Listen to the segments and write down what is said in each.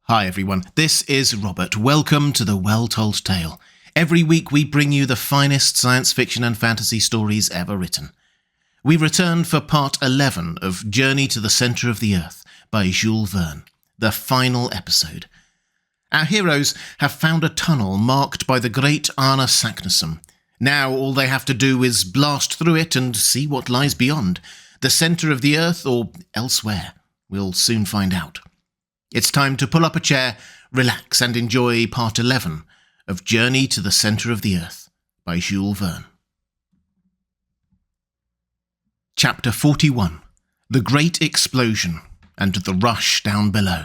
Hi everyone, this is Robert. Welcome to The Well-Told Tale. Every week we bring you the finest science fiction and fantasy stories ever written. We return for part 11 of Journey to the Centre of the Earth by Jules Verne, the final episode. Our heroes have found a tunnel marked by the great Arne Saknussemm. Now all they have to do is blast through it and see what lies beyond, the centre of the Earth or elsewhere. We'll soon find out. It's time to pull up a chair, relax and enjoy part 11 of Journey to the Centre of the Earth by Jules Verne. Chapter 41. The Great Explosion and the Rush Down Below.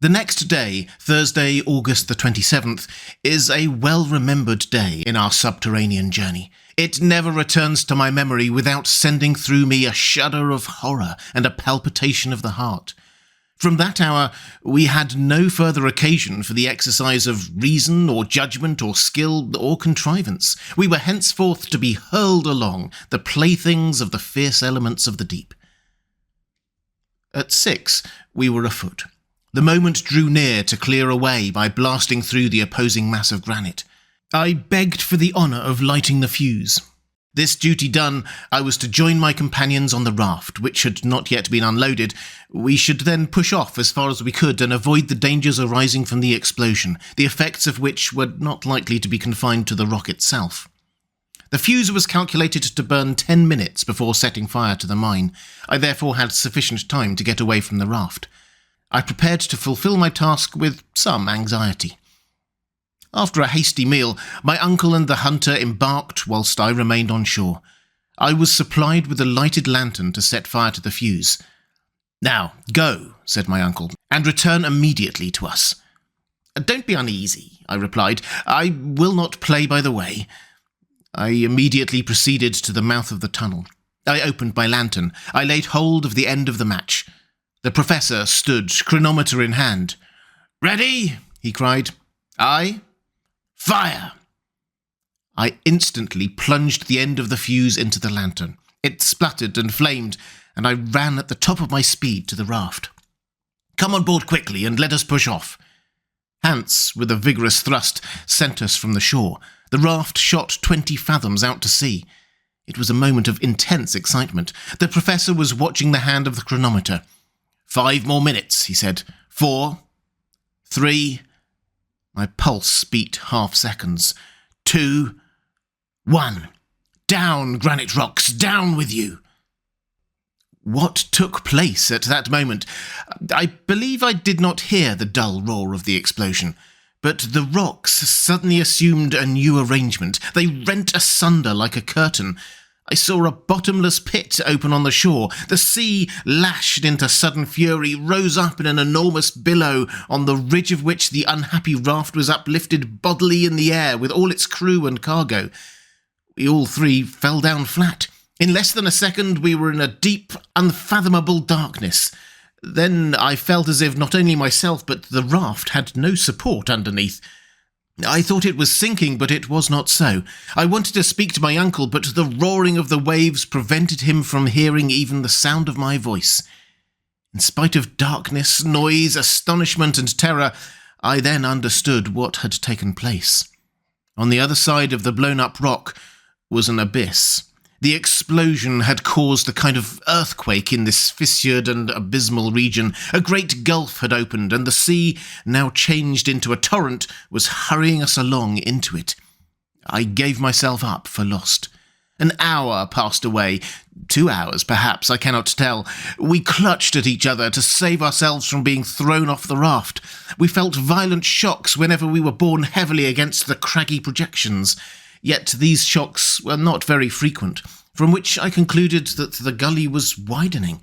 The next day, Thursday, August the 27th, is a well-remembered day in our subterranean journey. It never returns to my memory without sending through me a shudder of horror and a palpitation of the heart. From that hour, we had no further occasion for the exercise of reason or judgment or skill or contrivance. We were henceforth to be hurled along, the playthings of the fierce elements of the deep. At 6, we were afoot. The moment drew near to clear away by blasting through the opposing mass of granite. I begged for the honour of lighting the fuse. This duty done, I was to join my companions on the raft, which had not yet been unloaded. We should then push off as far as we could and avoid the dangers arising from the explosion, the effects of which were not likely to be confined to the rock itself. The fuse was calculated to burn 10 minutes before setting fire to the mine. I therefore had sufficient time to get away from the raft. I prepared to fulfil my task with some anxiety. After a hasty meal, my uncle and the hunter embarked whilst I remained on shore. I was supplied with a lighted lantern to set fire to the fuse. "Now, go," said my uncle, "and return immediately to us." "Don't be uneasy," I replied. "I will not play by the way." I immediately proceeded to the mouth of the tunnel. I opened my lantern. I laid hold of the end of the match. The professor stood, chronometer in hand. "Ready?" he cried. "Aye." "Fire!" I instantly plunged the end of the fuse into the lantern. It spluttered and flamed, and I ran at the top of my speed to the raft. "Come on board quickly and let us push off." Hans, with a vigorous thrust, sent us from the shore. The raft shot 20 fathoms out to sea. It was a moment of intense excitement. The professor was watching the hand of the chronometer. 5 more minutes, he said. 4, 3... My pulse beat half seconds. 2, 1. Down, granite rocks, down with you! What took place at that moment? I believe I did not hear the dull roar of the explosion, but the rocks suddenly assumed a new arrangement. They rent asunder like a curtain. I saw a bottomless pit open on the shore. The sea, lashed into sudden fury, rose up in an enormous billow, on the ridge of which the unhappy raft was uplifted bodily in the air with all its crew and cargo. We all three fell down flat. In less than a second we were in a deep, unfathomable darkness. Then I felt as if not only myself but the raft had no support underneath. I thought it was sinking, but it was not so. I wanted to speak to my uncle, but the roaring of the waves prevented him from hearing even the sound of my voice. In spite of darkness, noise, astonishment, and terror, I then understood what had taken place. On the other side of the blown-up rock was an abyss. The explosion had caused a kind of earthquake in this fissured and abysmal region. A great gulf had opened, and the sea, now changed into a torrent, was hurrying us along into it. I gave myself up for lost. An hour passed away. 2 hours, perhaps, I cannot tell. We clutched at each other to save ourselves from being thrown off the raft. We felt violent shocks whenever we were borne heavily against the craggy projections. Yet these shocks were not very frequent, from which I concluded that the gully was widening.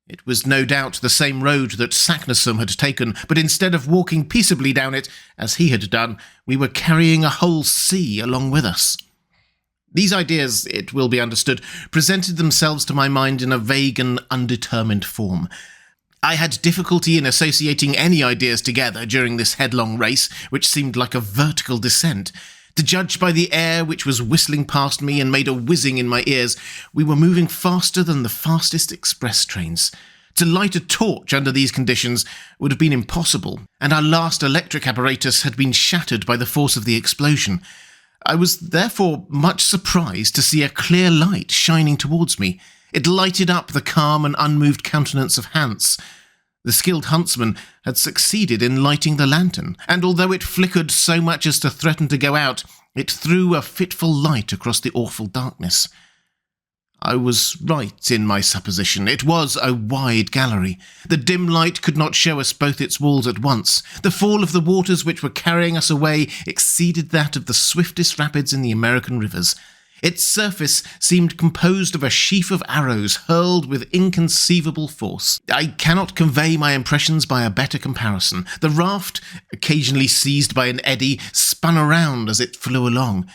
It was no doubt the same road that Saknussemm had taken, but instead of walking peaceably down it, as he had done, we were carrying a whole sea along with us. These ideas, it will be understood, presented themselves to my mind in a vague and undetermined form. I had difficulty in associating any ideas together during this headlong race, which seemed like a vertical descent. To judge by the air which was whistling past me and made a whizzing in my ears, we were moving faster than the fastest express trains. To light a torch under these conditions would have been impossible, and our last electric apparatus had been shattered by the force of the explosion. I was therefore much surprised to see a clear light shining towards me. It lighted up the calm and unmoved countenance of Hans. The skilled huntsman had succeeded in lighting the lantern, and although it flickered so much as to threaten to go out, it threw a fitful light across the awful darkness. I was right in my supposition. It was a wide gallery. The dim light could not show us both its walls at once. The fall of the waters which were carrying us away exceeded that of the swiftest rapids in the American rivers. Its surface seemed composed of a sheaf of arrows hurled with inconceivable force. I cannot convey my impressions by a better comparison. The raft, occasionally seized by an eddy, spun around as it flew along.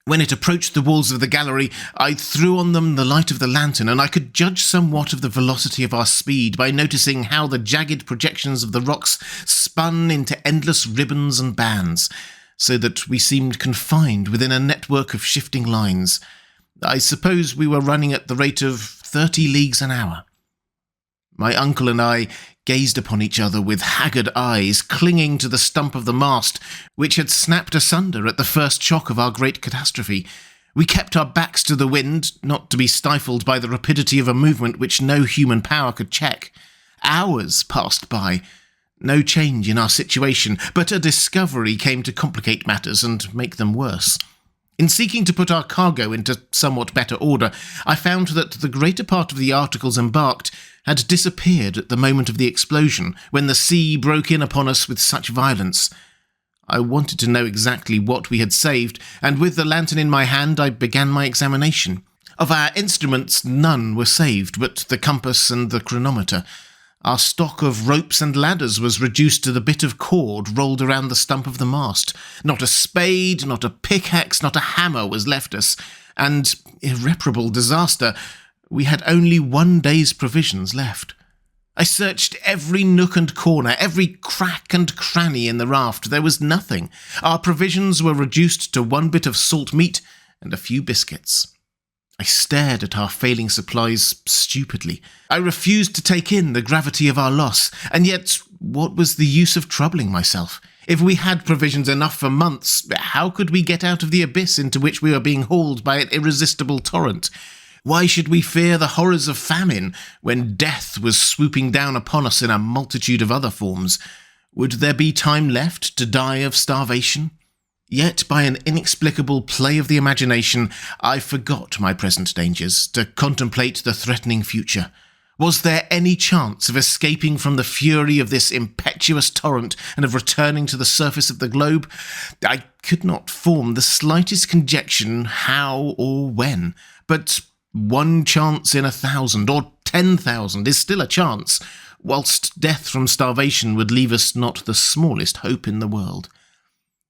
When it approached the walls of the gallery, I threw on them the light of the lantern, and I could judge somewhat of the velocity of our speed by noticing how the jagged projections of the rocks spun into endless ribbons and bands, so that we seemed confined within a network of shifting lines. I suppose we were running at the rate of 30 leagues an hour. My uncle and I gazed upon each other with haggard eyes, clinging to the stump of the mast, which had snapped asunder at the first shock of our great catastrophe. We kept our backs to the wind, not to be stifled by the rapidity of a movement which no human power could check. Hours passed by. No change in our situation, but a discovery came to complicate matters and make them worse. In seeking to put our cargo into somewhat better order, I found that the greater part of the articles embarked had disappeared at the moment of the explosion, when the sea broke in upon us with such violence. I wanted to know exactly what we had saved, and with the lantern in my hand I began my examination. Of our instruments, none were saved but the compass and the chronometer. Our stock of ropes and ladders was reduced to the bit of cord rolled around the stump of the mast. Not a spade, not a pickaxe, not a hammer was left us, and, irreparable disaster, we had only 1 day's provisions left. I searched every nook and corner, every crack and cranny in the raft. There was nothing. Our provisions were reduced to 1 bit of salt meat and a few biscuits. I stared at our failing supplies stupidly. I refused to take in the gravity of our loss, and yet what was the use of troubling myself? If we had provisions enough for months, how could we get out of the abyss into which we were being hauled by an irresistible torrent? Why should we fear the horrors of famine when death was swooping down upon us in a multitude of other forms? Would there be time left to die of starvation? Yet, by an inexplicable play of the imagination, I forgot my present dangers to contemplate the threatening future. Was there any chance of escaping from the fury of this impetuous torrent and of returning to the surface of the globe? I could not form the slightest conjecture how or when, but 1 chance in 1,000 or 10,000 is still a chance, whilst death from starvation would leave us not the smallest hope in the world.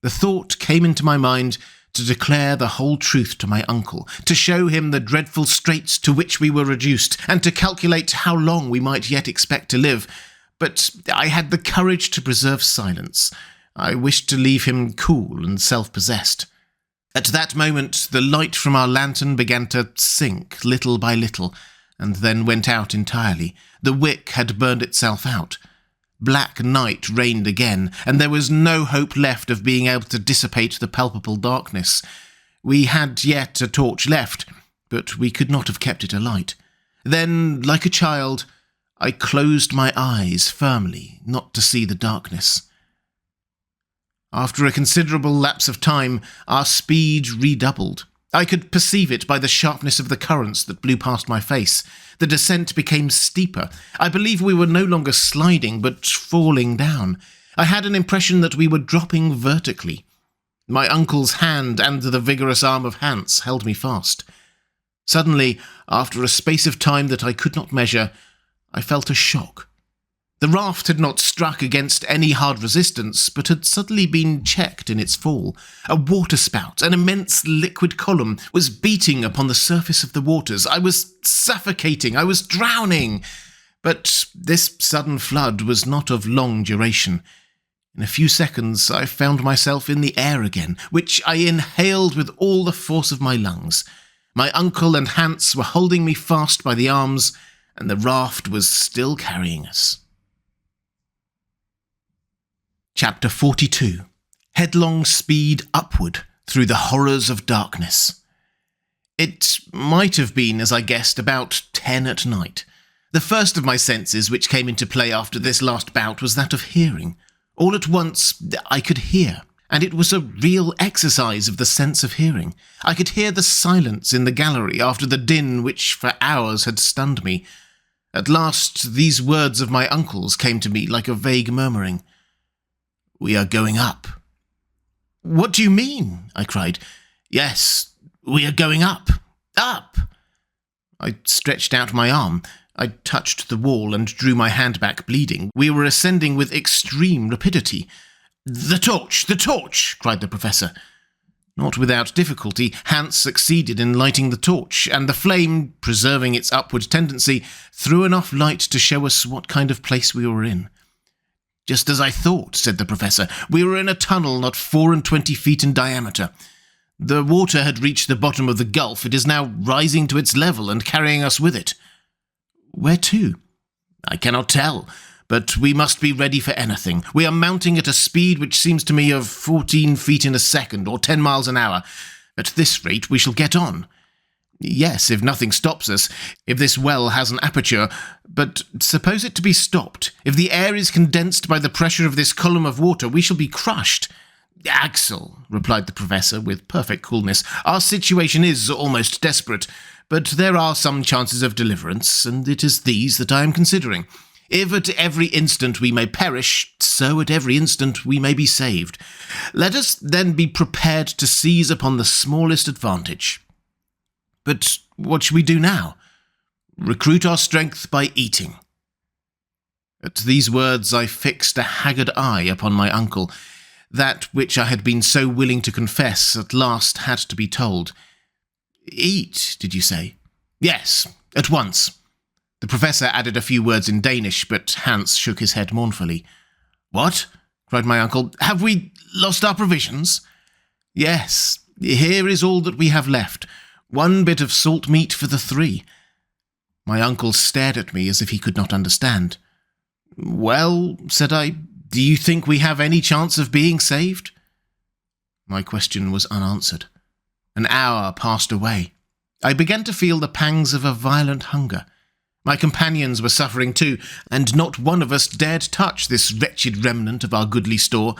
The thought came into my mind to declare the whole truth to my uncle, to show him the dreadful straits to which we were reduced, and to calculate how long we might yet expect to live. But I had the courage to preserve silence. I wished to leave him cool and self-possessed. At that moment, the light from our lantern began to sink little by little, and then went out entirely. The wick had burned itself out. Black night reigned again, and there was no hope left of being able to dissipate the palpable darkness. We had yet a torch left, but we could not have kept it alight. Then, like a child, I closed my eyes firmly, not to see the darkness. After a considerable lapse of time, our speed redoubled. I could perceive it by the sharpness of the currents that blew past my face. The descent became steeper. I believe we were no longer sliding, but falling down. I had an impression that we were dropping vertically. My uncle's hand and the vigorous arm of Hans held me fast. Suddenly, after a space of time that I could not measure, I felt a shock. The raft had not struck against any hard resistance, but had suddenly been checked in its fall. A waterspout, an immense liquid column, was beating upon the surface of the waters. I was suffocating. I was drowning. But this sudden flood was not of long duration. In a few seconds, I found myself in the air again, which I inhaled with all the force of my lungs. My uncle and Hans were holding me fast by the arms, and the raft was still carrying us. Chapter 42. Headlong speed upward through the horrors of darkness. It might have been, as I guessed, about 10 at night. The first of my senses which came into play after this last bout was that of hearing. All at once I could hear, and it was a real exercise of the sense of hearing. I could hear the silence in the gallery after the din which for hours had stunned me. At last these words of my uncle's came to me like a vague murmuring. "We are going up." "What do you mean?" I cried. "Yes, we are going up. Up!" I stretched out my arm. I touched the wall and drew my hand back, bleeding. We were ascending with extreme rapidity. "The torch! The torch!" cried the professor. Not without difficulty, Hans succeeded in lighting the torch, and the flame, preserving its upward tendency, threw enough light to show us what kind of place we were in. "Just as I thought," said the professor. "We were in a tunnel not 24 feet in diameter. The water had reached the bottom of the gulf. It is now rising to its level and carrying us with it." "Where to?" "I cannot tell, but we must be ready for anything. We are mounting at a speed which seems to me of 14 feet in a second, or 10 miles an hour. At this rate we shall get on." "Yes, if nothing stops us, if this well has an aperture. But suppose it to be stopped. If the air is condensed by the pressure of this column of water, we shall be crushed." "Axel," replied the professor with perfect coolness, "our situation is almost desperate, but there are some chances of deliverance, and it is these that I am considering. If at every instant we may perish, so at every instant we may be saved. Let us then be prepared to seize upon the smallest advantage." "But what shall we do now?" "Recruit our strength by eating." At these words I fixed a haggard eye upon my uncle. That which I had been so willing to confess at last had to be told. "Eat, did you say?" "Yes, at once." The professor added a few words in Danish, but Hans shook his head mournfully. "What?" cried my uncle. "Have we lost our provisions?" "Yes, here is all that we have left. 1 bit of salt meat for the 3. My uncle stared at me as if he could not understand. "Well," said I, "do you think we have any chance of being saved?" My question was unanswered. An hour passed away. I began to feel the pangs of a violent hunger. My companions were suffering too, and not one of us dared touch this wretched remnant of our goodly store.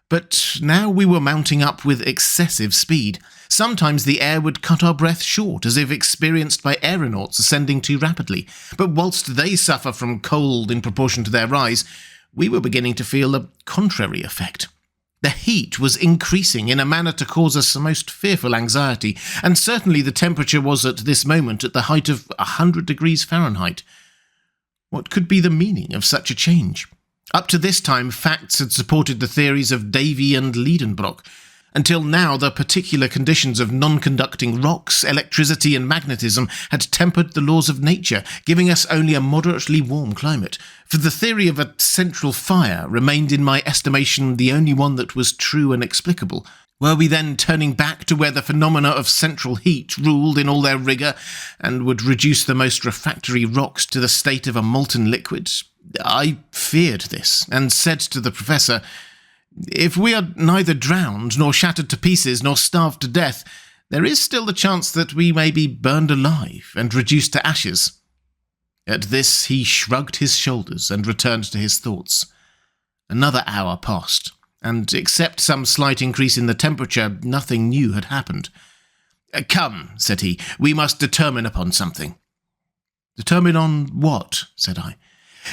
But now we were mounting up with excessive speed. Sometimes the air would cut our breath short, as if experienced by aeronauts ascending too rapidly. But whilst they suffer from cold in proportion to their rise, we were beginning to feel a contrary effect. The heat was increasing in a manner to cause us a most fearful anxiety, and certainly the temperature was at this moment at the height of 100 degrees Fahrenheit. What could be the meaning of such a change? Up to this time, facts had supported the theories of Davy and Liedenbrock. Until now, the particular conditions of non-conducting rocks, electricity and magnetism had tempered the laws of nature, giving us only a moderately warm climate. For the theory of a central fire remained in my estimation the only one that was true and explicable. Were we then turning back to where the phenomena of central heat ruled in all their rigour, and would reduce the most refractory rocks to the state of a molten liquid? I feared this, and said to the professor, "If we are neither drowned, nor shattered to pieces, nor starved to death, there is still the chance that we may be burned alive and reduced to ashes." At this he shrugged his shoulders and returned to his thoughts. Another hour passed, and except some slight increase in the temperature, nothing new had happened. "Come," said he, "we must determine upon something." "Determine on what?" said I.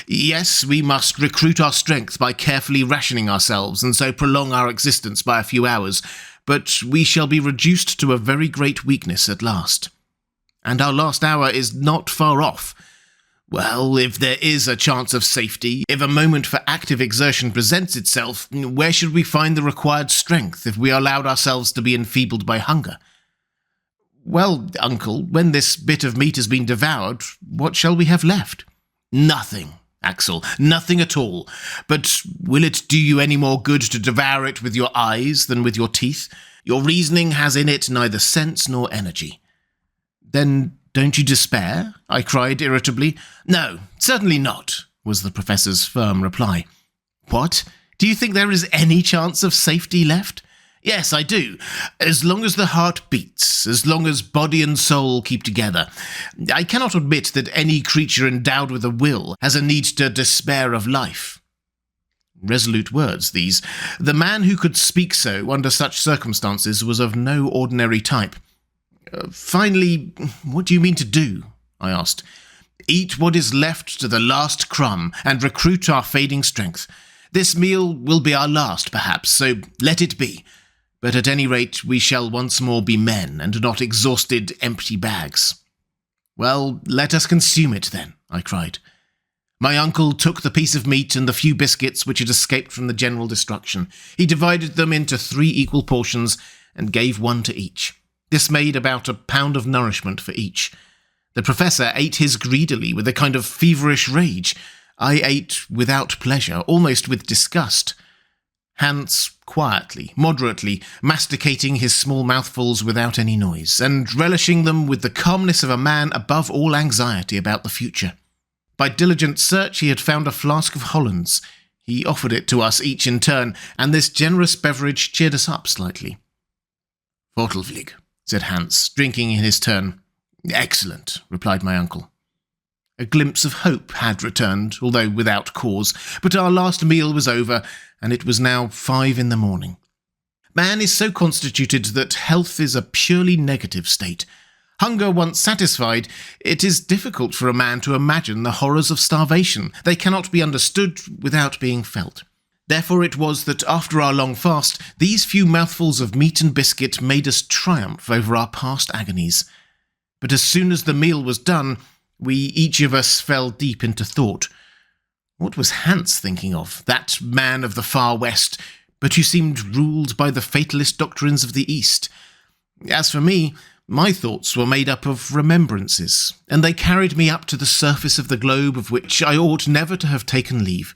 "Yes, we must recruit our strength by carefully rationing ourselves, and so prolong our existence by a few hours, but we shall be reduced to a very great weakness at last. And our last hour is not far off. Well, if there is a chance of safety, if a moment for active exertion presents itself, where should we find the required strength if we allowed ourselves to be enfeebled by hunger?" "Well, uncle, when this bit of meat has been devoured, what shall we have left?" "Nothing, Axel, nothing at all. But will it do you any more good to devour it with your eyes than with your teeth? Your reasoning has in it neither sense nor energy." "Then Don't you despair? I cried irritably. No, certainly not, was the professor's firm reply. What? Do you think there is any chance of safety left? Yes, I do. As long as the heart beats, as long as body and soul keep together. I cannot admit that any creature endowed with a will has a need to despair of life. Resolute words, these. The man who could speak so under such circumstances was of no ordinary type. Finally, what do you mean to do? I asked. Eat what is left to the last crumb and recruit our fading strength. This meal will be our last, perhaps, so let it be. But at any rate, we shall once more be men, and not exhausted, empty bags. Well, let us consume it, then, I cried. My uncle took the piece of meat and the few biscuits which had escaped from the general destruction. He divided them into 3 equal portions, and gave one to each. This made about a pound of nourishment for each. The professor ate his greedily, with a kind of feverish rage. I ate without pleasure, almost with disgust. Hans quietly, moderately, masticating his small mouthfuls without any noise, and relishing them with the calmness of a man above all anxiety about the future. By diligent search he had found a flask of Hollands. He offered it to us each in turn, and this generous beverage cheered us up slightly. "Vortelflieg," said Hans, drinking in his turn. "Excellent," replied my uncle. A glimpse of hope had returned, although without cause, but our last meal was over, and it was now 5 in the morning. Man is so constituted that health is a purely negative state. Hunger once satisfied, it is difficult for a man to imagine the horrors of starvation. They cannot be understood without being felt. Therefore it was that after our long fast, these few mouthfuls of meat and biscuit made us triumph over our past agonies. But as soon as the meal was done, we each of us fell deep into thought. What was Hans thinking of, that man of the far west, but who seemed ruled by the fatalist doctrines of the East? As for me, my thoughts were made up of remembrances, and they carried me up to the surface of the globe of which I ought never to have taken leave.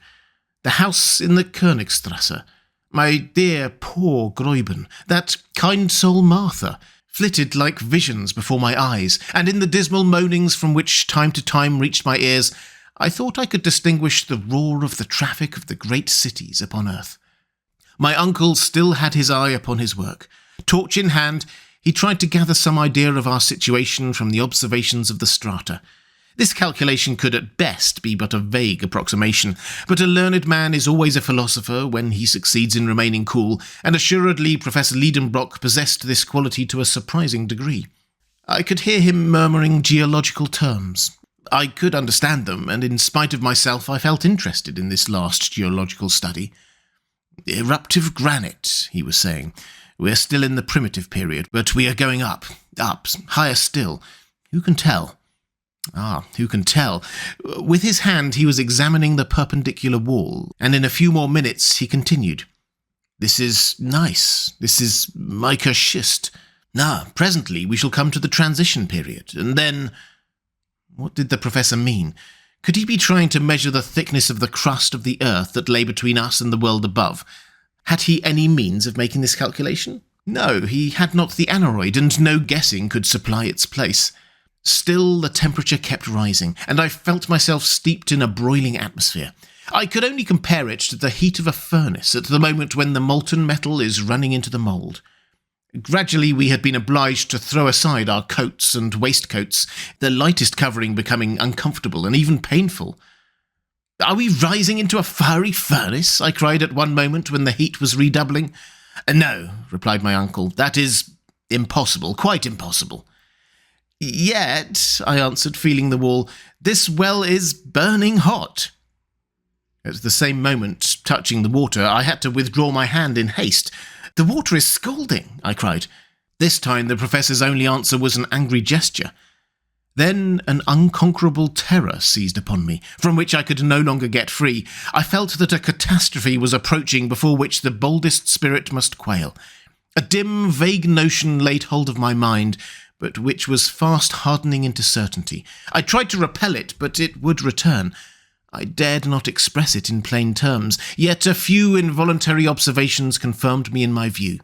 The house in the Königstrasse, my dear poor Gräuben, that kind soul Martha, flitted like visions before my eyes, and in the dismal moanings from which time to time reached my ears, I thought I could distinguish the roar of the traffic of the great cities upon earth. My uncle still had his eye upon his work. Torch in hand, he tried to gather some idea of our situation from the observations of the strata. This calculation could at best be but a vague approximation, but a learned man is always a philosopher when he succeeds in remaining cool, and assuredly Professor Liedenbrock possessed this quality to a surprising degree. I could hear him murmuring geological terms. I could understand them, and in spite of myself I felt interested in this last geological study. "Eruptive granite," he was saying. "We're still in the primitive period, but we are going up, higher still. Who can tell?" Who can tell? With his hand he was examining the perpendicular wall, and in a few more minutes he continued. "This is nice. This is mica schist. Presently we shall come to the transition period, and then—" What did the professor mean? Could he be trying to measure the thickness of the crust of the earth that lay between us and the world above? Had he any means of making this calculation? No, he had not the aneroid, and no guessing could supply its place. Still the temperature kept rising, and I felt myself steeped in a broiling atmosphere. I could only compare it to the heat of a furnace at the moment when the molten metal is running into the mould. Gradually we had been obliged to throw aside our coats and waistcoats, the lightest covering becoming uncomfortable and even painful. "Are we rising into a fiery furnace?" I cried at one moment when the heat was redoubling. "No," replied my uncle, "that is impossible, quite impossible." "Yet," I answered, feeling the wall, "this well is burning hot." At the same moment, touching the water, I had to withdraw my hand in haste. "The water is scalding," I cried. This time the professor's only answer was an angry gesture. Then an unconquerable terror seized upon me, from which I could no longer get free. I felt that a catastrophe was approaching before which the boldest spirit must quail. A dim, vague notion laid hold of my mind, but which was fast hardening into certainty. I tried to repel it, but it would return. I dared not express it in plain terms, yet a few involuntary observations confirmed me in my view.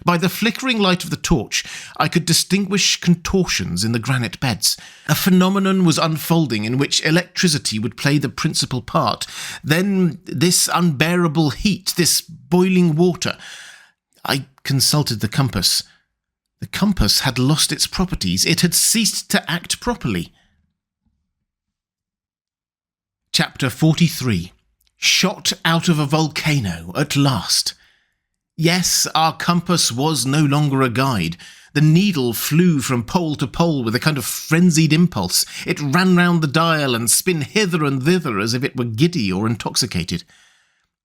By the flickering light of the torch, I could distinguish contortions in the granite beds. A phenomenon was unfolding in which electricity would play the principal part. Then this unbearable heat, this boiling water. I consulted the compass. The compass had lost its properties. It had ceased to act properly. Chapter 43. Shot out of a volcano at last. Yes, our compass was no longer a guide. The needle flew from pole to pole with a kind of frenzied impulse. It ran round the dial and spun hither and thither as if it were giddy or intoxicated.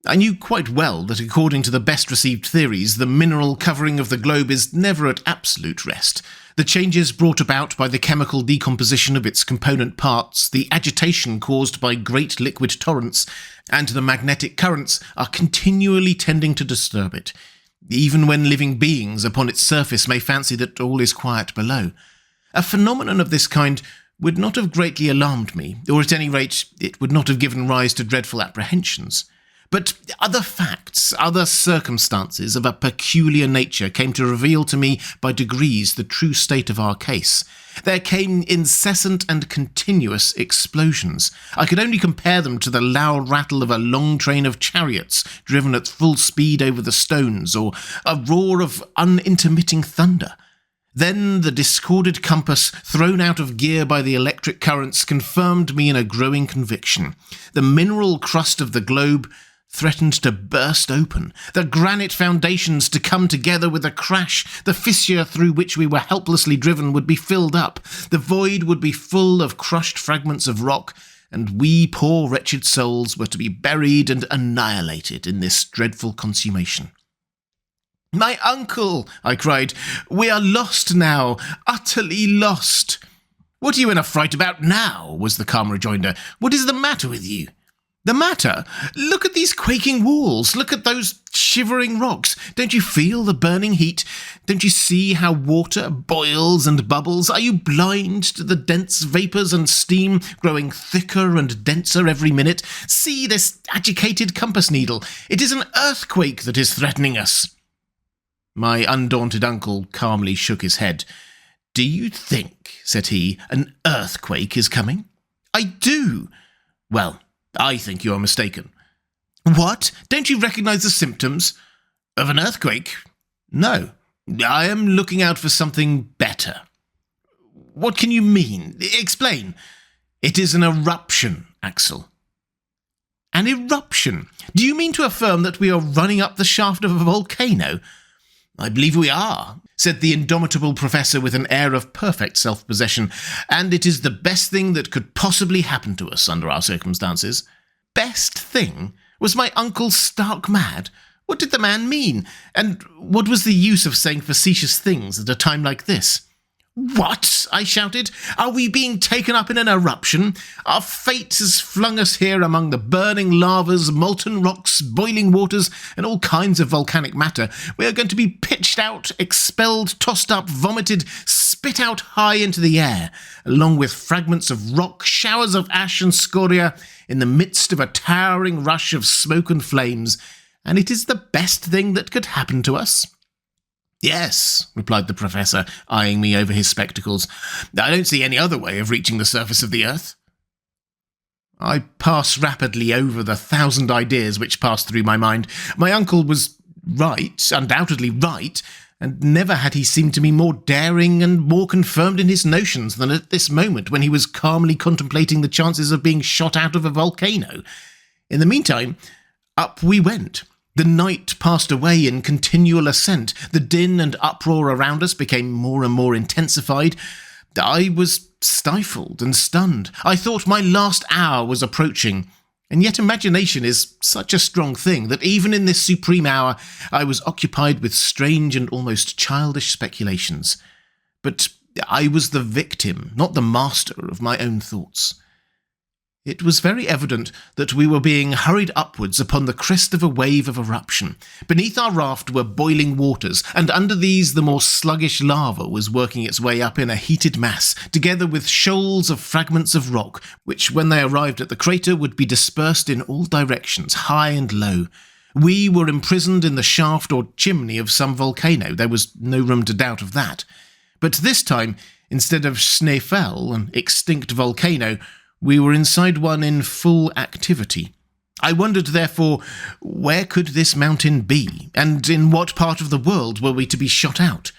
I knew quite well that according to the best-received theories, the mineral covering of the globe is never at absolute rest. The changes brought about by the chemical decomposition of its component parts, the agitation caused by great liquid torrents, and the magnetic currents are continually tending to disturb it, even when living beings upon its surface may fancy that all is quiet below. A phenomenon of this kind would not have greatly alarmed me, or at any rate it would not have given rise to dreadful apprehensions. But other facts, other circumstances of a peculiar nature came to reveal to me by degrees the true state of our case. There came incessant and continuous explosions. I could only compare them to the loud rattle of a long train of chariots driven at full speed over the stones, or a roar of unintermitting thunder. Then the discorded compass, thrown out of gear by the electric currents, confirmed me in a growing conviction. The mineral crust of the globe threatened to burst open, the granite foundations to come together with a crash, the fissure through which we were helplessly driven would be filled up, the void would be full of crushed fragments of rock, and we poor wretched souls were to be buried and annihilated in this dreadful consummation. "My uncle!" I cried. "We are lost now, utterly lost!" "What are you in a fright about now?" was the calm rejoinder. "What is the matter with you?" "The matter? Look at these quaking walls. Look at those shivering rocks. Don't you feel the burning heat? Don't you see how water boils and bubbles? Are you blind to the dense vapours and steam growing thicker and denser every minute? See this agitated compass needle. It is an earthquake that is threatening us." My undaunted uncle calmly shook his head. "Do you think," said he, "an earthquake is coming?" "I do." "Well, I think you are mistaken." "What? Don't you recognize the symptoms?" "Of an earthquake? No. I am looking out for something better." "What can you mean? Explain." "It is an eruption, Axel." "An eruption? Do you mean to affirm that we are running up the shaft of a volcano?" "I believe we are," said the indomitable professor with an air of perfect self-possession, "and it is the best thing that could possibly happen to us under our circumstances." Best thing? Was my uncle stark mad? What did the man mean? And what was the use of saying facetious things at a time like this? "What?" I shouted. "Are we being taken up in an eruption? Our fate has flung us here among the burning lavas, molten rocks, boiling waters, and all kinds of volcanic matter. We are going to be pitched out, expelled, tossed up, vomited, spit out high into the air, along with fragments of rock, showers of ash and scoria, in the midst of a towering rush of smoke and flames, and it is the best thing that could happen to us." "Yes," replied the professor, eyeing me over his spectacles. "I don't see any other way of reaching the surface of the earth." I pass rapidly over the 1,000 ideas which passed through my mind. My uncle was right, undoubtedly right, and never had he seemed to me more daring and more confirmed in his notions than at this moment when he was calmly contemplating the chances of being shot out of a volcano. In the meantime, up we went. The night passed away in continual ascent. The din and uproar around us became more and more intensified. I was stifled and stunned. I thought my last hour was approaching. And yet imagination is such a strong thing that even in this supreme hour I was occupied with strange and almost childish speculations. But I was the victim, not the master of my own thoughts. It was very evident that we were being hurried upwards upon the crest of a wave of eruption. Beneath our raft were boiling waters, and under these the more sluggish lava was working its way up in a heated mass, together with shoals of fragments of rock, which when they arrived at the crater would be dispersed in all directions, high and low. We were imprisoned in the shaft or chimney of some volcano. There was no room to doubt of that. But this time, instead of Schneefell, an extinct volcano, we were inside one in full activity. I wondered, therefore, where could this mountain be, and in what part of the world were we to be shot out?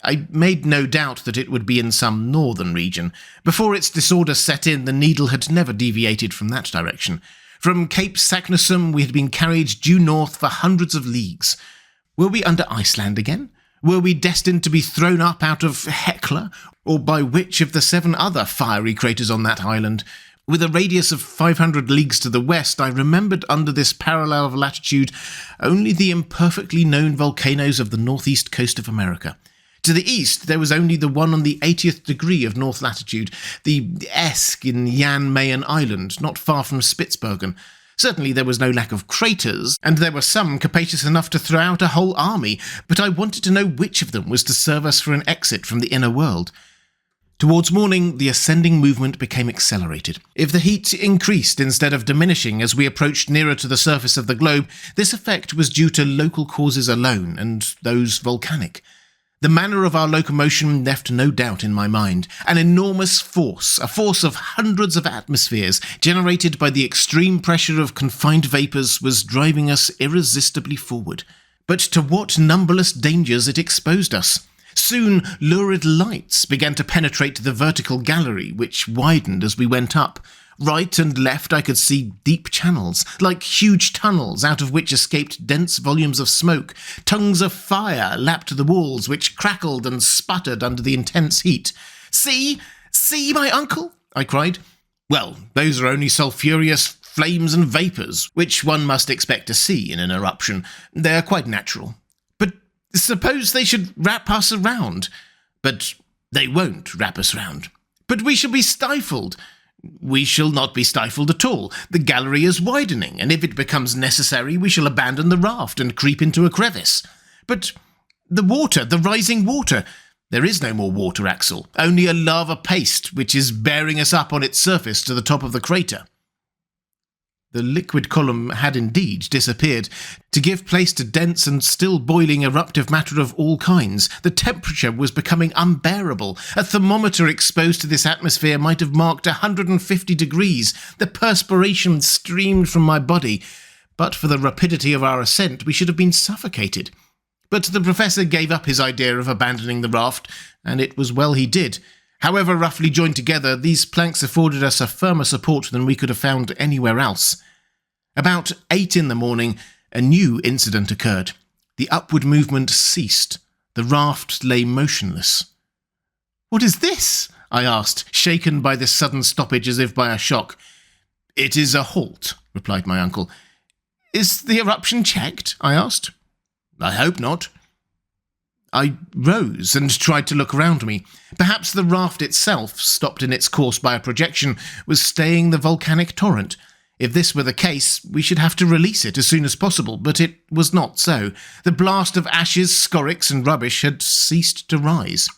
I made no doubt that it would be in some northern region. Before its disorder set in, the needle had never deviated from that direction. From Cape Saknussemm we had been carried due north for hundreds of leagues. Were we under Iceland again? Were we destined to be thrown up out of Hekla, or by which of the 7 other fiery craters on that island? With a radius of 500 leagues to the west, I remembered under this parallel of latitude only the imperfectly known volcanoes of the northeast coast of America. To the east, there was only the one on the 80th degree of north latitude, the Esk in Jan Mayen Island, not far from Spitsbergen. Certainly there was no lack of craters, and there were some capacious enough to throw out a whole army, but I wanted to know which of them was to serve us for an exit from the inner world. Towards morning, the ascending movement became accelerated. If the heat increased instead of diminishing as we approached nearer to the surface of the globe, this effect was due to local causes alone, and those volcanic. The manner of our locomotion left no doubt in my mind. An enormous force, a force of hundreds of atmospheres, generated by the extreme pressure of confined vapours, was driving us irresistibly forward. But to what numberless dangers it exposed us! Soon lurid lights began to penetrate the vertical gallery, which widened as we went up. Right and left I could see deep channels, like huge tunnels out of which escaped dense volumes of smoke. Tongues of fire lapped the walls, which crackled and sputtered under the intense heat. "See! See, my uncle!" I cried. "Well, those are only sulphureous flames and vapours, which one must expect to see in an eruption. They're quite natural. But suppose they should wrap us around?" "But they won't wrap us round." "But we shall be stifled." "We shall not be stifled at all. The gallery is widening, and if it becomes necessary, we shall abandon the raft and creep into a crevice." "But the water, the rising water." "There is no more water, Axel. Only a lava paste, which is bearing us up on its surface to the top of the crater." The liquid column had indeed disappeared, to give place to dense and still boiling eruptive matter of all kinds. The temperature was becoming unbearable. A thermometer exposed to this atmosphere might have marked 150 degrees. The perspiration streamed from my body. But for the rapidity of our ascent, we should have been suffocated. But the professor gave up his idea of abandoning the raft, and it was well he did. However roughly joined together, these planks afforded us a firmer support than we could have found anywhere else. About 8 in the morning, a new incident occurred. The upward movement ceased. The raft lay motionless. "What is this?" I asked, shaken by this sudden stoppage as if by a shock. "It is a halt," replied my uncle. "Is the eruption checked?" I asked. "I hope not." I rose and tried to look around me. Perhaps the raft itself, stopped in its course by a projection, was staying the volcanic torrent. If this were the case, we should have to release it as soon as possible, but it was not so. The blast of ashes, scorix, and rubbish had ceased to rise.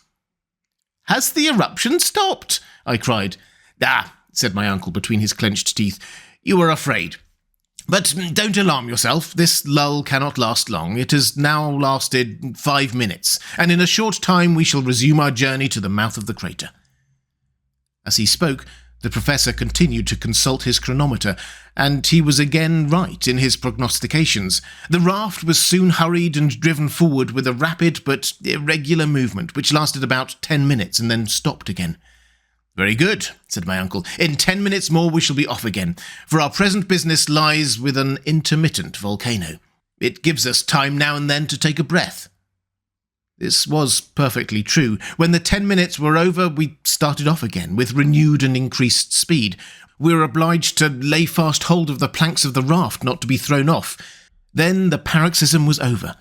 "Has the eruption stopped?" I cried. "Ah," said my uncle between his clenched teeth, "you were afraid. But don't alarm yourself. This lull cannot last long. It has now lasted 5 minutes, and in a short time we shall resume our journey to the mouth of the crater." As he spoke, the professor continued to consult his chronometer, and he was again right in his prognostications. The raft was soon hurried and driven forward with a rapid but irregular movement, which lasted about 10 minutes and then stopped again. "Very good," said my uncle. "In 10 minutes more we shall be off again, for our present business lies with an intermittent volcano. It gives us time now and then to take a breath." This was perfectly true. When the 10 minutes were over, we started off again, with renewed and increased speed. We were obliged to lay fast hold of the planks of the raft not to be thrown off. Then the paroxysm was over.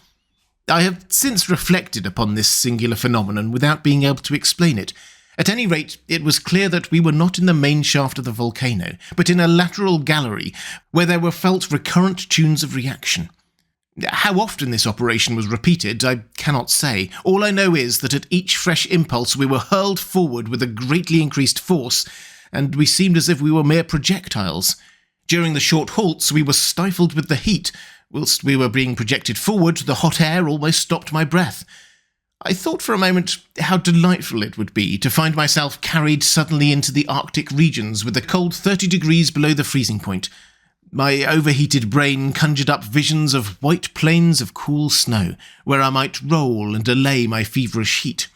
I have since reflected upon this singular phenomenon without being able to explain it. At any rate, it was clear that we were not in the main shaft of the volcano, but in a lateral gallery, where there were felt recurrent tunes of reaction. How often this operation was repeated, I cannot say. All I know is that at each fresh impulse we were hurled forward with a greatly increased force, and we seemed as if we were mere projectiles. During the short halts we were stifled with the heat, Whilst we were being projected forward, the hot air almost stopped my breath. I thought for a moment how delightful it would be to find myself carried suddenly into the Arctic regions with the cold 30 degrees below the freezing point. My overheated brain conjured up visions of white plains of cool snow, where I might roll and allay my feverish heat.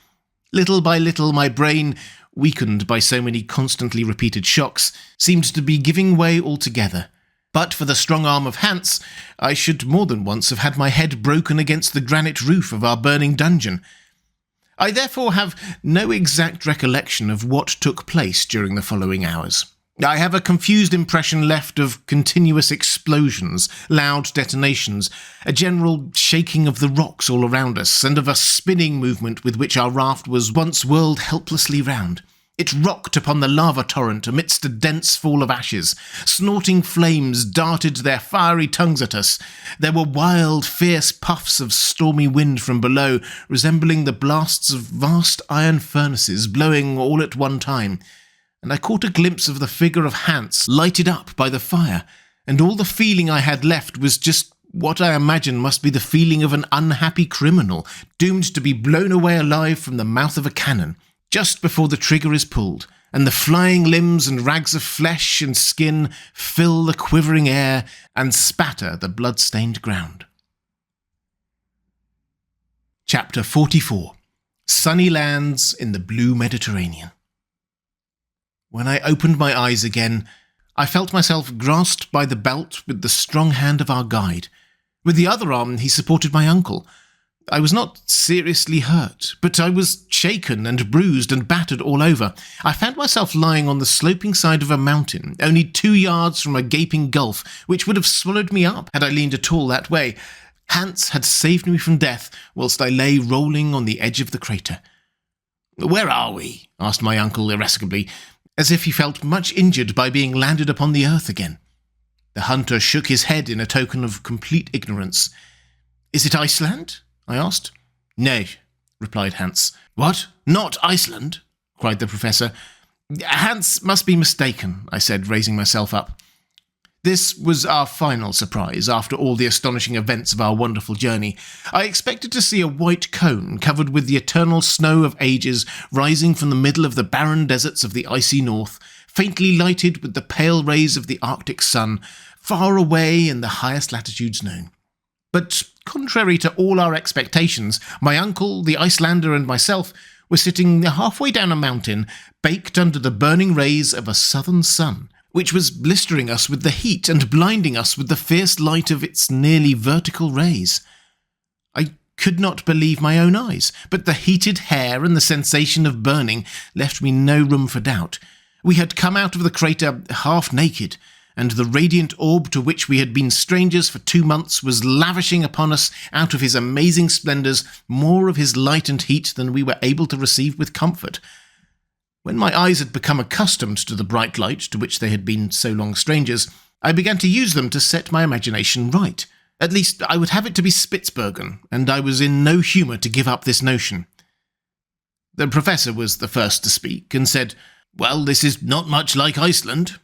Little by little, my brain, weakened by so many constantly repeated shocks, seemed to be giving way altogether. But for the strong arm of Hans, I should more than once have had my head broken against the granite roof of our burning dungeon. I therefore have no exact recollection of what took place during the following hours. I have a confused impression left of continuous explosions, loud detonations, a general shaking of the rocks all around us, and of a spinning movement with which our raft was once whirled helplessly round. It rocked upon the lava torrent amidst a dense fall of ashes. Snorting flames darted their fiery tongues at us. There were wild, fierce puffs of stormy wind from below, resembling the blasts of vast iron furnaces blowing all at one time. And I caught a glimpse of the figure of Hans lighted up by the fire, and all the feeling I had left was just what I imagine must be the feeling of an unhappy criminal, doomed to be blown away alive from the mouth of a cannon, just before the trigger is pulled, and the flying limbs and rags of flesh and skin fill the quivering air and spatter the blood-stained ground. Chapter 44. Sunny Lands in the Blue Mediterranean. When I opened my eyes again, I felt myself grasped by the belt with the strong hand of our guide. With the other arm he supported my uncle. I was not seriously hurt, but I was shaken and bruised and battered all over. I found myself lying on the sloping side of a mountain, only 2 yards from a gaping gulf, which would have swallowed me up had I leaned at all that way. Hans had saved me from death, whilst I lay rolling on the edge of the crater. "Where are we?" asked my uncle irascibly, as if he felt much injured by being landed upon the earth again. The hunter shook his head in a token of complete ignorance. "Is it Iceland?" I asked. "No," replied Hans. "What? Not Iceland?" cried the professor. "Hans must be mistaken," I said, raising myself up. This was our final surprise after all the astonishing events of our wonderful journey. I expected to see a white cone covered with the eternal snow of ages rising from the middle of the barren deserts of the icy north, faintly lighted with the pale rays of the Arctic sun, far away in the highest latitudes known. But contrary to all our expectations, my uncle, the Icelander, and myself were sitting halfway down a mountain, baked under the burning rays of a southern sun, which was blistering us with the heat and blinding us with the fierce light of its nearly vertical rays. I could not believe my own eyes, but the heated hair and the sensation of burning left me no room for doubt. We had come out of the crater half naked, and the radiant orb to which we had been strangers for 2 months was lavishing upon us out of his amazing splendours more of his light and heat than we were able to receive with comfort. When my eyes had become accustomed to the bright light to which they had been so long strangers, I began to use them to set my imagination right. At least I would have it to be Spitzbergen, and I was in no humour to give up this notion. The professor was the first to speak, and said, "Well, this is not much like Iceland."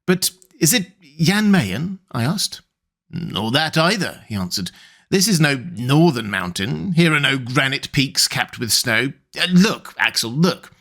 "But is it Jan Mayen?" I asked. "Nor that either," he answered. "This is no northern mountain. Here are no granite peaks capped with snow. Look, Axel, look."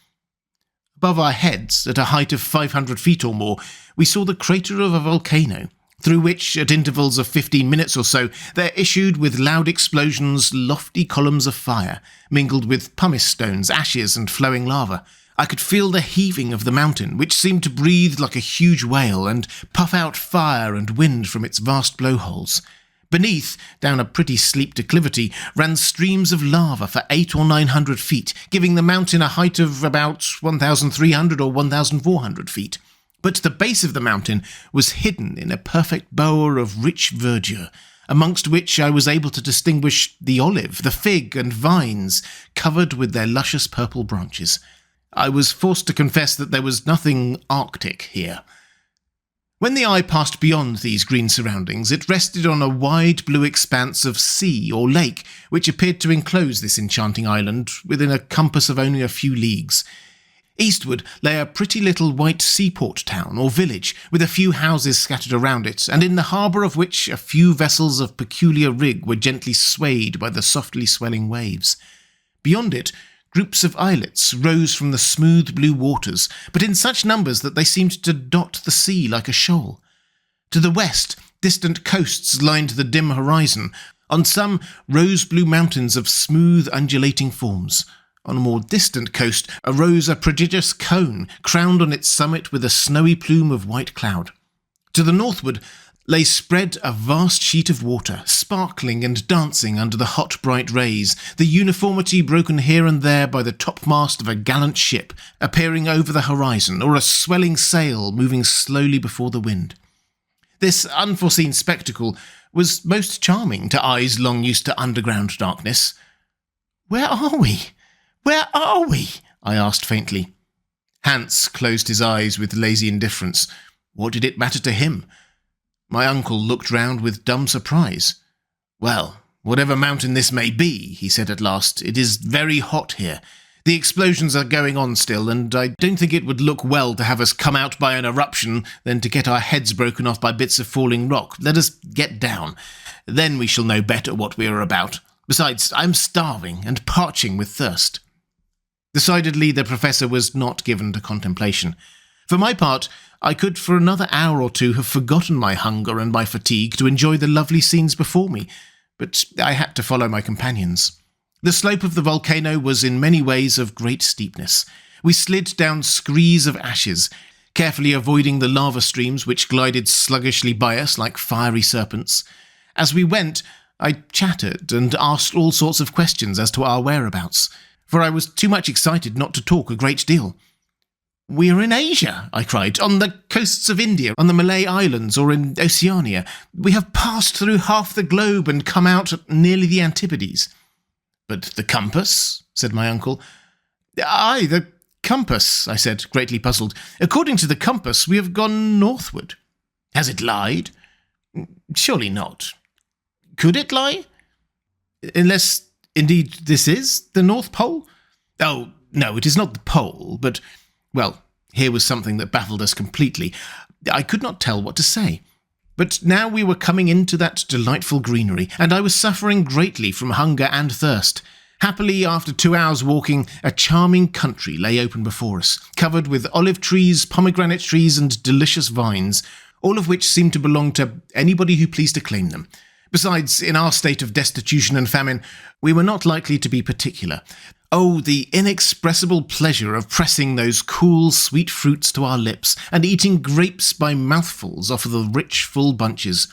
Above our heads, at a height of 500 feet or more, we saw the crater of a volcano, through which, at intervals of 15 minutes or so, there issued with loud explosions lofty columns of fire, mingled with pumice stones, ashes, and flowing lava. I could feel the heaving of the mountain, which seemed to breathe like a huge whale and puff out fire and wind from its vast blowholes. Beneath, down a pretty steep declivity, ran streams of lava for 800 or 900 feet, giving the mountain a height of about 1,300 or 1,400 feet. But the base of the mountain was hidden in a perfect bower of rich verdure, amongst which I was able to distinguish the olive, the fig, and vines, covered with their luscious purple branches. I was forced to confess that there was nothing Arctic here. When the eye passed beyond these green surroundings, it rested on a wide blue expanse of sea or lake, which appeared to enclose this enchanting island within a compass of only a few leagues. Eastward lay a pretty little white seaport town or village, with a few houses scattered around it, and in the harbour of which a few vessels of peculiar rig were gently swayed by the softly swelling waves. Beyond it, groups of islets rose from the smooth blue waters, but in such numbers that they seemed to dot the sea like a shoal. To the west, distant coasts lined the dim horizon, on some rose-blue mountains of smooth undulating forms. On a more distant coast arose a prodigious cone, crowned on its summit with a snowy plume of white cloud. To the northward lay spread a vast sheet of water, sparkling and dancing under the hot bright rays, the uniformity broken here and there by the topmast of a gallant ship appearing over the horizon, or a swelling sail moving slowly before the wind. This unforeseen spectacle was most charming to eyes long used to underground darkness. "Where are we? Where are we?" I asked faintly. Hans closed his eyes with lazy indifference. What did it matter to him? My uncle looked round with dumb surprise. "Well, whatever mountain this may be," he said at last, "it is very hot here. The explosions are going on still, and I don't think it would look well to have us come out by an eruption than to get our heads broken off by bits of falling rock. Let us get down. Then we shall know better what we are about. Besides, I'm starving and parching with thirst." Decidedly, the professor was not given to contemplation. For my part, I could for another hour or two have forgotten my hunger and my fatigue to enjoy the lovely scenes before me, but I had to follow my companions. The slope of the volcano was in many ways of great steepness. We slid down screes of ashes, carefully avoiding the lava streams which glided sluggishly by us like fiery serpents. As we went, I chattered and asked all sorts of questions as to our whereabouts, for I was too much excited not to talk a great deal. "We are in Asia," I cried, "on the coasts of India, on the Malay Islands, or in Oceania. We have passed through half the globe and come out at nearly the Antipodes." "But the compass?" said my uncle. "Aye, the compass," I said, greatly puzzled. "According to the compass, we have gone northward." "Has it lied?" "Surely not." "Could it lie?" "Unless, indeed, this is the North Pole?" "Oh, no, it is not the pole, but—" Well, here was something that baffled us completely. I could not tell what to say. But now we were coming into that delightful greenery, and I was suffering greatly from hunger and thirst. Happily, after 2 hours walking, a charming country lay open before us, covered with olive trees, pomegranate trees, and delicious vines, all of which seemed to belong to anybody who pleased to claim them. Besides, in our state of destitution and famine, we were not likely to be particular. Oh, the inexpressible pleasure of pressing those cool, sweet fruits to our lips and eating grapes by mouthfuls off of the rich, full bunches.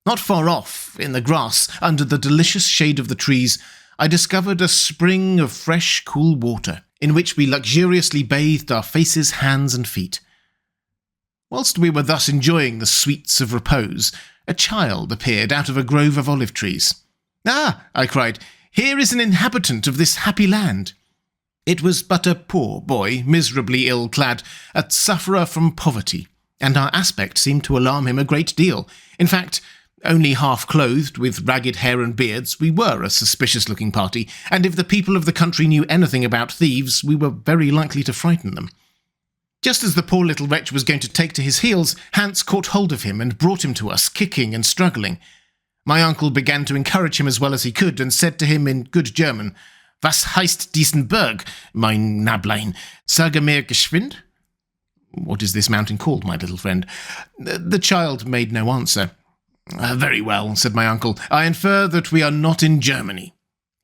Not far off, in the grass, under the delicious shade of the trees, I discovered a spring of fresh, cool water, in which we luxuriously bathed our faces, hands, and feet. Whilst we were thus enjoying the sweets of repose, a child appeared out of a grove of olive trees. "Ah," I cried, "here is an inhabitant of this happy land." It was but a poor boy, miserably ill-clad, a sufferer from poverty, and our aspect seemed to alarm him a great deal. In fact, only half-clothed, with ragged hair and beards, we were a suspicious-looking party, and if the people of the country knew anything about thieves, we were very likely to frighten them. Just as the poor little wretch was going to take to his heels, Hans caught hold of him and brought him to us, kicking and struggling. My uncle began to encourage him as well as he could, and said to him in good German, "Was heißt diesen Berg, mein Nablein? Sage mir geschwind?" "What is this mountain called, my little friend?" The child made no answer. "Very well," said my uncle. "I infer that we are not in Germany."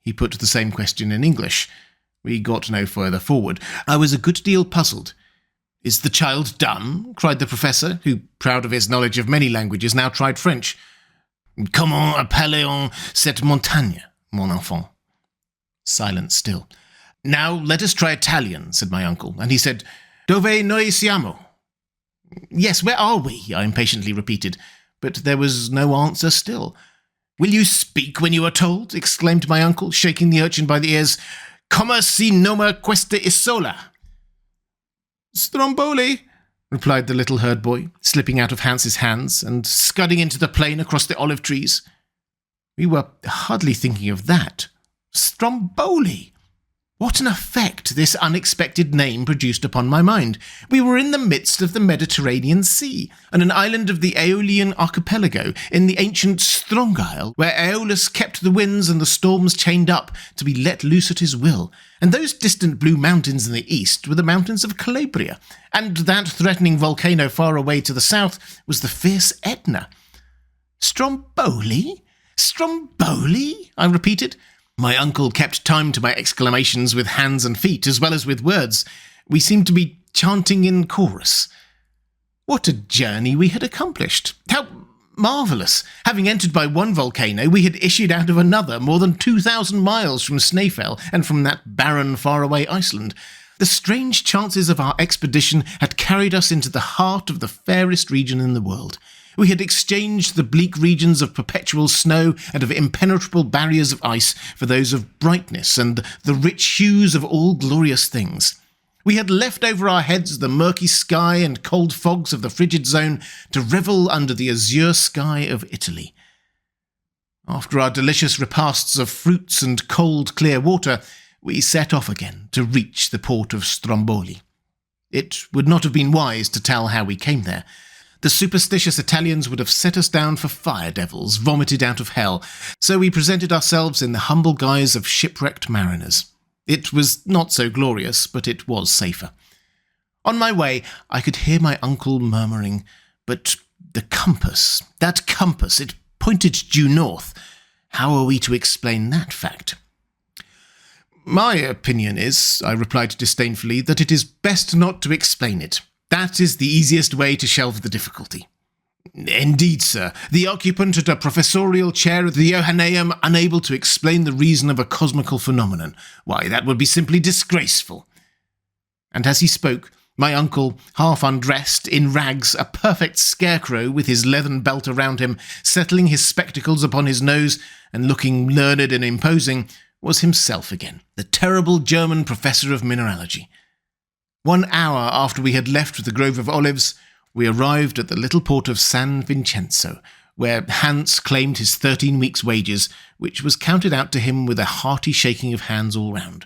He put the same question in English. We got no further forward. I was a good deal puzzled. "Is the child dumb?" cried the professor, who, proud of his knowledge of many languages, now tried French. "Comment appelle-on cette montagne, mon enfant?" Silence still. "Now let us try Italian," said my uncle, and he said, "Dove noi siamo?" "Yes, where are we?" I impatiently repeated, but there was no answer still. "Will you speak when you are told?" exclaimed my uncle, shaking the urchin by the ears. "Come si noma questa isola?" "Stromboli," replied the little herd boy, slipping out of Hans's hands and scudding into the plain across the olive trees. We were hardly thinking of that. Stromboli! What an effect this unexpected name produced upon my mind. We were in the midst of the Mediterranean Sea, on an island of the Aeolian archipelago, in the ancient Strongyle, where Aeolus kept the winds and the storms chained up to be let loose at his will. And those distant blue mountains in the east were the mountains of Calabria, and that threatening volcano far away to the south was the fierce Etna. Stromboli? Stromboli? I repeated. My uncle kept time to my exclamations with hands and feet, as well as with words. We seemed to be chanting in chorus. What a journey we had accomplished! How marvellous! Having entered by one volcano, we had issued out of another, more than 2,000 miles from Snæfell and from that barren, faraway Iceland. The strange chances of our expedition had carried us into the heart of the fairest region in the world. We had exchanged the bleak regions of perpetual snow and of impenetrable barriers of ice for those of brightness and the rich hues of all glorious things. We had left over our heads the murky sky and cold fogs of the frigid zone to revel under the azure sky of Italy. After our delicious repasts of fruits and cold, clear water, we set off again to reach the port of Stromboli. It would not have been wise to tell how we came there. The superstitious Italians would have set us down for fire devils vomited out of hell, so we presented ourselves in the humble guise of shipwrecked mariners. It was not so glorious, but it was safer. On my way, I could hear my uncle murmuring, "But the compass, that compass, it pointed due north. How are we to explain that fact?" "My opinion is," I replied disdainfully, "that it is best not to explain it. That is the easiest way to shelve the difficulty." "Indeed, sir. The occupant at a professorial chair at the Johanneum unable to explain the reason of a cosmical phenomenon. Why, that would be simply disgraceful." And as he spoke, my uncle, half undressed, in rags, a perfect scarecrow with his leathern belt around him, settling his spectacles upon his nose and looking learned and imposing, was himself again, the terrible German professor of mineralogy. 1 hour after we had left the Grove of Olives, we arrived at the little port of San Vincenzo, where Hans claimed his 13 weeks' wages, which was counted out to him with a hearty shaking of hands all round.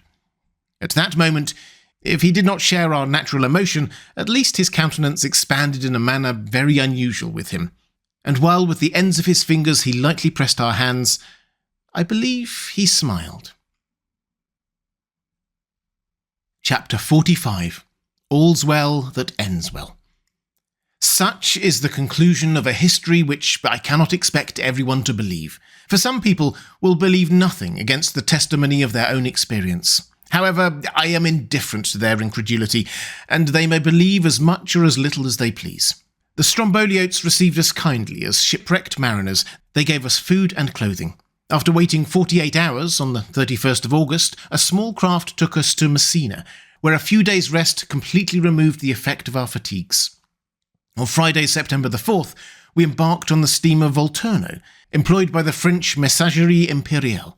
At that moment, if he did not share our natural emotion, at least his countenance expanded in a manner very unusual with him, and while with the ends of his fingers he lightly pressed our hands, I believe he smiled. Chapter 45. All's well that ends well. Such is the conclusion of a history which I cannot expect everyone to believe, for some people will believe nothing against the testimony of their own experience. However, I am indifferent to their incredulity, and they may believe as much or as little as they please. The Stromboliotes received us kindly as shipwrecked mariners. They gave us food and clothing. After waiting 48 hours, on the 31st of August, a small craft took us to Messina, where a few days' rest completely removed the effect of our fatigues. On Friday, September the 4th, we embarked on the steamer Volcano, employed by the French Messagerie Impériale,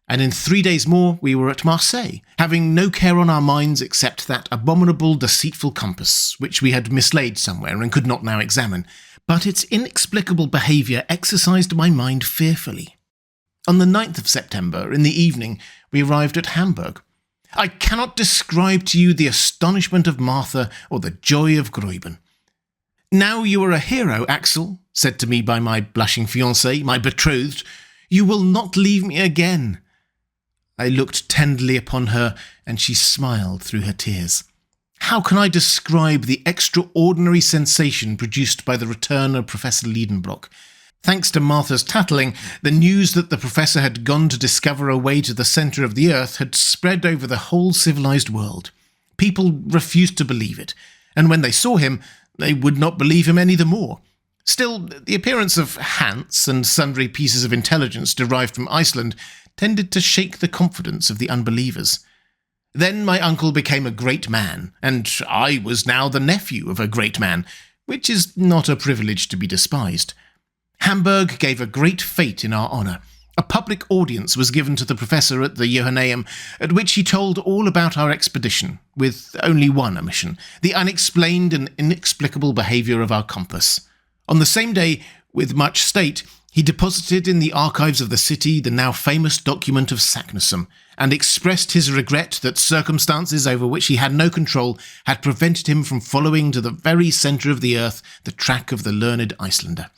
and in 3 days more we were at Marseille, having no care on our minds except that abominable, deceitful compass, which we had mislaid somewhere and could not now examine, but its inexplicable behaviour exercised my mind fearfully. On the 9th of September, in the evening, we arrived at Hamburg. I cannot describe to you the astonishment of Martha or the joy of Gräuben. "Now you are a hero, Axel," said to me by my blushing fiancée, my betrothed. "You will not leave me again." I looked tenderly upon her, and she smiled through her tears. How can I describe the extraordinary sensation produced by the return of Professor Liedenbrock? Thanks to Martha's tattling, the news that the professor had gone to discover a way to the centre of the earth had spread over the whole civilized world. People refused to believe it, and when they saw him, they would not believe him any the more. Still, the appearance of Hans and sundry pieces of intelligence derived from Iceland tended to shake the confidence of the unbelievers. Then my uncle became a great man, and I was now the nephew of a great man, which is not a privilege to be despised. Hamburg gave a great fete in our honour. A public audience was given to the professor at the Johanneum, at which he told all about our expedition, with only one omission, the unexplained and inexplicable behaviour of our compass. On the same day, with much state, He deposited in the archives of the city the now famous document of Saknussemm, and expressed his regret that circumstances over which he had no control had prevented him from following to the very centre of the earth the track of the learned Icelander.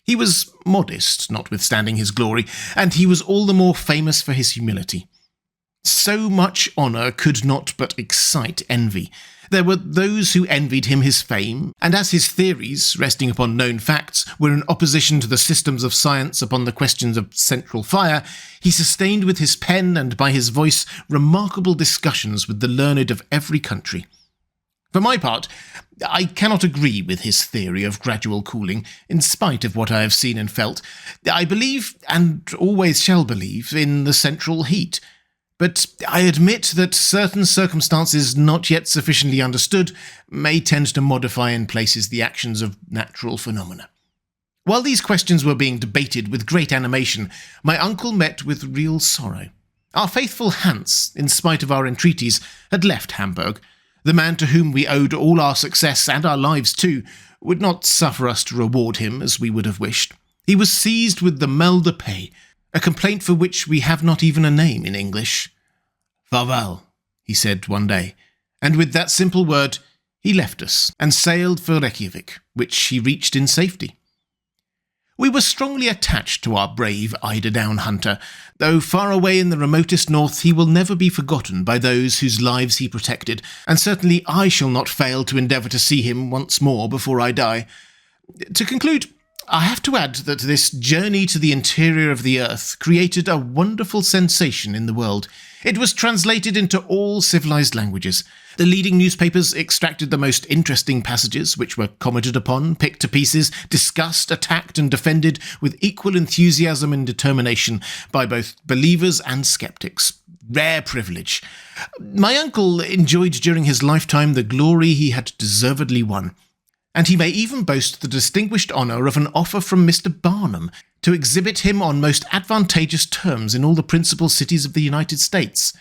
He was modest, notwithstanding his glory, and he was all the more famous for his humility. So much honour could not but excite envy. There were those who envied him his fame, and as his theories, resting upon known facts, were in opposition to the systems of science upon the questions of central fire, he sustained with his pen and by his voice remarkable discussions with the learned of every country. For my part, I cannot agree with his theory of gradual cooling, in spite of what I have seen and felt. I believe, and always shall believe, in the central heat. But I admit that certain circumstances not yet sufficiently understood may tend to modify in places the actions of natural phenomena. While these questions were being debated with great animation, my uncle met with real sorrow. Our faithful Hans, in spite of our entreaties, had left Hamburg. The man to whom we owed all our success and our lives too would not suffer us to reward him as we would have wished. He was seized with the mal de paix, a complaint for which we have not even a name in English. "Farewell," he said one day, and with that simple word he left us and sailed for Reykjavik, which he reached in safety. We were strongly attached to our brave eider-down hunter. Though far away in the remotest north, he will never be forgotten by those whose lives he protected, and certainly I shall not fail to endeavour to see him once more before I die. To conclude, I have to add that this journey to the interior of the earth created a wonderful sensation in the world. It was translated into all civilized languages. The leading newspapers extracted the most interesting passages, which were commented upon, picked to pieces, discussed, attacked, and defended with equal enthusiasm and determination by both believers and skeptics. Rare privilege. My uncle enjoyed during his lifetime the glory he had deservedly won, and he may even boast the distinguished honour of an offer from Mr. Barnum to exhibit him on most advantageous terms in all the principal cities of the United States.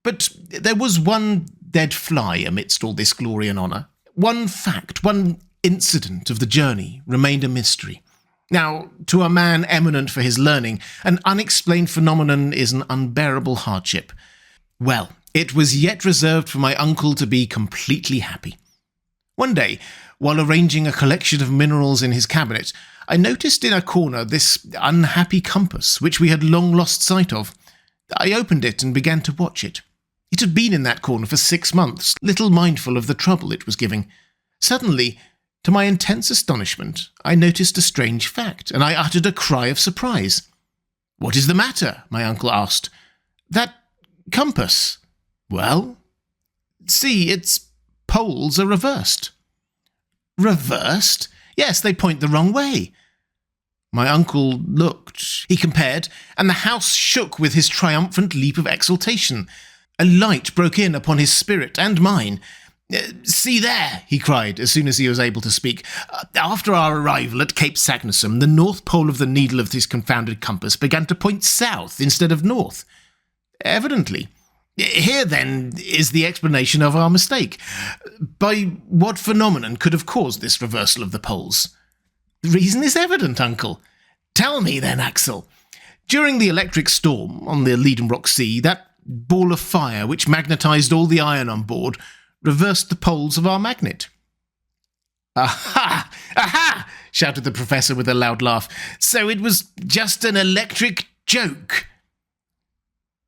But there was one dead fly amidst all this glory and honour. One fact, one incident of the journey remained a mystery. Now, to a man eminent for his learning, an unexplained phenomenon is an unbearable hardship. Well, it was yet reserved for my uncle to be completely happy. One day, while arranging a collection of minerals in his cabinet, I noticed in a corner this unhappy compass, which we had long lost sight of. I opened it and began to watch it. It had been in that corner for 6 months, little mindful of the trouble it was giving. Suddenly, to my intense astonishment, I noticed a strange fact, and I uttered a cry of surprise. "What is the matter?" my uncle asked. "That compass." "Well?" "See, its poles are reversed." "Reversed? Yes, they point the wrong way." My uncle looked. He compared, and the house shook with his triumphant leap of exultation. A light broke in upon his spirit and mine. "See there," he cried as soon as he was able to speak. "After our arrival at Cape Saknussemm, the north pole of the needle of this confounded compass began to point south instead of north. Evidently. Here, then, is the explanation of our mistake. By what phenomenon could have caused this reversal of the poles?" "The reason is evident, uncle." "Tell me, then, Axel." "During the electric storm on the Liedenbrock Sea, that ball of fire which magnetized all the iron on board reversed the poles of our magnet." "Aha! Aha!" shouted the professor with a loud laugh. "So it was just an electric joke."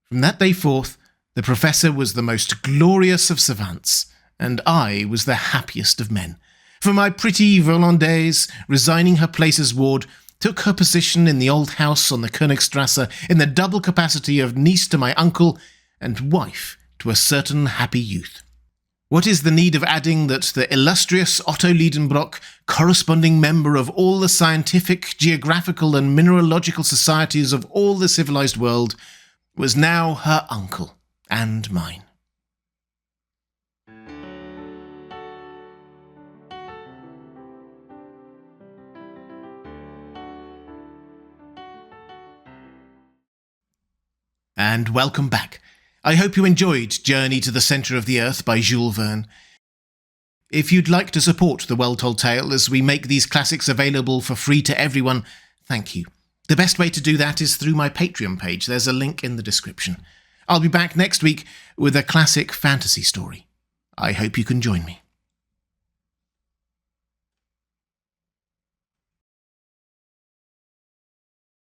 From that day forth, the professor was the most glorious of savants, and I was the happiest of men. For my pretty Volondaise, resigning her place as ward, took her position in the old house on the Königstrasse in the double capacity of niece to my uncle and wife to a certain happy youth. What is the need of adding that the illustrious Otto Liedenbrock, corresponding member of all the scientific, geographical, and mineralogical societies of all the civilized world, was now her uncle and mine. And welcome back. I hope you enjoyed Journey to the Centre of the Earth by Jules Verne. If you'd like to support The Well Told Tale as we make these classics available for free to everyone, thank you. The best way to do that is through my Patreon page. There's a link in the description. I'll be back next week with a classic fantasy story. I hope you can join me.